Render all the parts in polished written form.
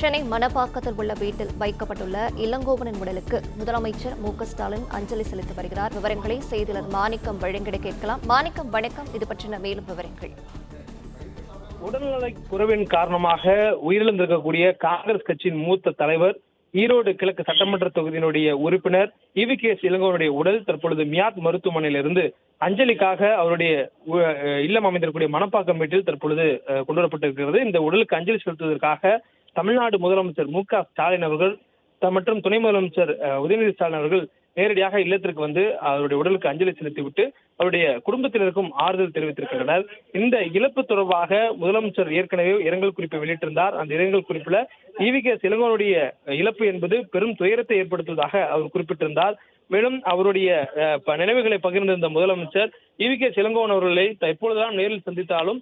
சென்னை மணப்பாக்கத்தில் உள்ள வீட்டில் வைக்கப்பட்டுள்ள இளங்கோவனின் உடலுக்கு முதலமைச்சர் ஸ்டாலின் அஞ்சலி செலுத்தி வருகிறார். விவரங்களை செய்தியாளர் மாணிக்கம் வழங்கிட கேட்கலாம். மாணிக்கம், வணக்கம். இது பற்றின மேலும் விவரங்கள். உடல்நலை குறைவின் காரணமாக உயிரிழந்திருக்கக்கூடிய காங்கிரஸ் கட்சியின் மூத்த தலைவர், ஈரோடு கிழக்கு சட்டமன்ற தொகுதியினுடைய உறுப்பினர் EVKS இளங்கோவனுடைய உடல் தற்பொழுது மியாத் மருத்துவமனையிலிருந்து அஞ்சலிக்காக அவருடைய இல்லம் அமைந்திருக்கக்கூடிய மணப்பாக்கம் வீட்டில் தற்பொழுது கொண்டு வரப்பட்டிருக்கிறது. இந்த உடலுக்கு அஞ்சலி செலுத்துவதற்காக தமிழ்நாடு முதலமைச்சர் ஸ்டாலின் அவர்கள் மற்றும் துணை முதலமைச்சர் உதயநிதி ஸ்டாலின் அவர்கள் நேரடியாக இல்லத்திற்கு வந்து அவருடைய உடலுக்கு அஞ்சலி செலுத்திவிட்டு அவருடைய குடும்பத்தினருக்கும் ஆறுதல் தெரிவித்திருக்கின்றனர். இந்த இழப்பு தொடர்பாக முதலமைச்சர் ஏற்கனவே இரங்கல் குறிப்பை வெளியிட்டிருந்தார். அந்த இரங்கல் குறிப்பில் EVKS இளங்கோவனுடைய இழப்பு என்பது பெரும் துயரத்தை ஏற்படுத்துவதாக அவர் குறிப்பிட்டிருந்தார். மேலும் அவருடைய நினைவுகளை பகிர்ந்திருந்த முதலமைச்சர் EVKS இளங்கோவன் அவர்களை எப்பொழுதெல்லாம் நேரில் சந்தித்தாலும்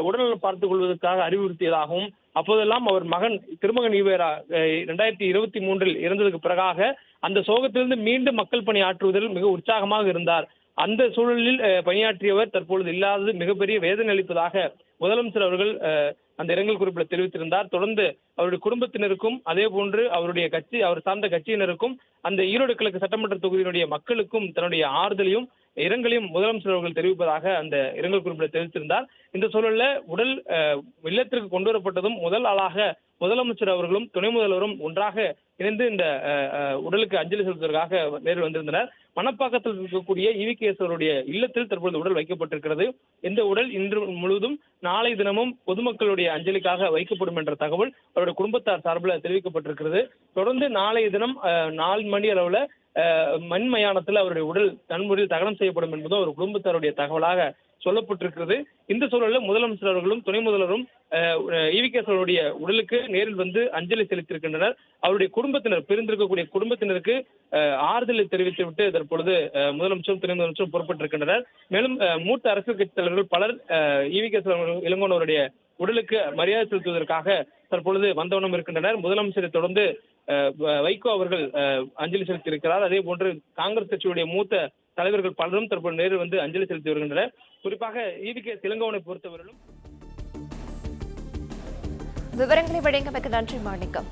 உடல்நலம் பார்த்துக் கொள்வதற்காக அறிவுறுத்தியதாகவும், அப்போதெல்லாம் அவர் மகன் திருமகன் ஈவேரா 2023 இறந்ததுக்கு பிறகாக அந்த சோகத்திலிருந்து மீண்டும் மக்கள் பணி ஆற்றுவதில் மிக உற்சாகமாக இருந்தார். அந்த சூழலில் பணியாற்றியவர் தற்பொழுது இல்லாதது மிகப்பெரிய வேதனை அளிப்பதாக முதலமைச்சர் அவர்கள் அந்த இரங்கல் குறிப்பில் தெரிவித்திருந்தார். தொடர்ந்து அவருடைய குடும்பத்தினருக்கும் அதே போன்று அவருடைய கட்சி, அவர் சார்ந்த கட்சியினருக்கும் அந்த ஈரோடு கிழக்கு சட்டமன்ற தொகுதியினுடைய மக்களுக்கும் தன்னுடைய ஆறுதலையும் இரங்கலையும் முதலமைச்சர் அவர்கள் தெரிவிப்பதாக அந்த இரங்கல் குறிப்பில் தெரிவித்திருந்தார். இந்த சூழல்ல உடல் இல்லத்திற்கு கொண்டு வரப்பட்டதும் முதல் ஆளாக முதலமைச்சர் அவர்களும் துணை முதல்வரும் ஒன்றாக இணைந்து இந்த உடலுக்கு அஞ்சலி செலுத்துவதற்காக நேரில் வந்திருந்தனர். மணப்பாக்கத்தில் இருக்கக்கூடிய EVKS அவருடைய இல்லத்தில் தற்பொழுது உடல் வைக்கப்பட்டிருக்கிறது. இந்த உடல் இன்று முழுவதும் நாளை தினமும் பொதுமக்களுடைய அஞ்சலிக்காக வைக்கப்படும் என்ற தகவல் அவருடைய குடும்பத்தார் சார்பில் தெரிவிக்கப்பட்டிருக்கிறது. தொடர்ந்து நாளைய தினம் 4 மணி அளவுல மண் மயானத்தில் அவருடைய உடல் தன்முறையில் தகனம் செய்யப்படும் என்பதும் ஒரு குடும்பத்தாருடைய தகவலாக சொல்லப்பட்டிருக்கிறது. இந்த சூழலில் முதலமைச்சர் அவர்களும் துணை முதல்வரும் EVKS அவருடைய உடலுக்கு நேரில் வந்து அஞ்சலி செலுத்தியிருக்கின்றனர். அவருடைய குடும்பத்தினர், பிரிந்திருக்கக்கூடிய குடும்பத்தினருக்கு ஆறுதலை தெரிவித்துவிட்டு தற்பொழுது முதலமைச்சரும் துணை முதலமைச்சரும் புறப்பட்டிருக்கின்றனர். மேலும் மூத்த அரசியல் கட்சி தலைவர்கள் பலர் EVKS இளங்கோவன் அவருடைய உடலுக்கு மரியாதை செலுத்துவதற்காக தற்பொழுது வந்தவண்ணம் இருக்கின்றனர். முதலமைச்சரை தொடர்ந்து வைகோ அவர்கள் அஞ்சலி செலுத்தியிருக்கிறார். அதே போன்று காங்கிரஸ் கட்சியுடைய மூத்த தலைவர்கள் பலரும் தற்போது நேரில் வந்து அஞ்சலி செலுத்தி வருகின்றனர். குறிப்பாக EVKS இளங்கோவனை பொறுத்தவரையிலும் விவரங்களை வழங்க நன்றி மாணிக்கம்.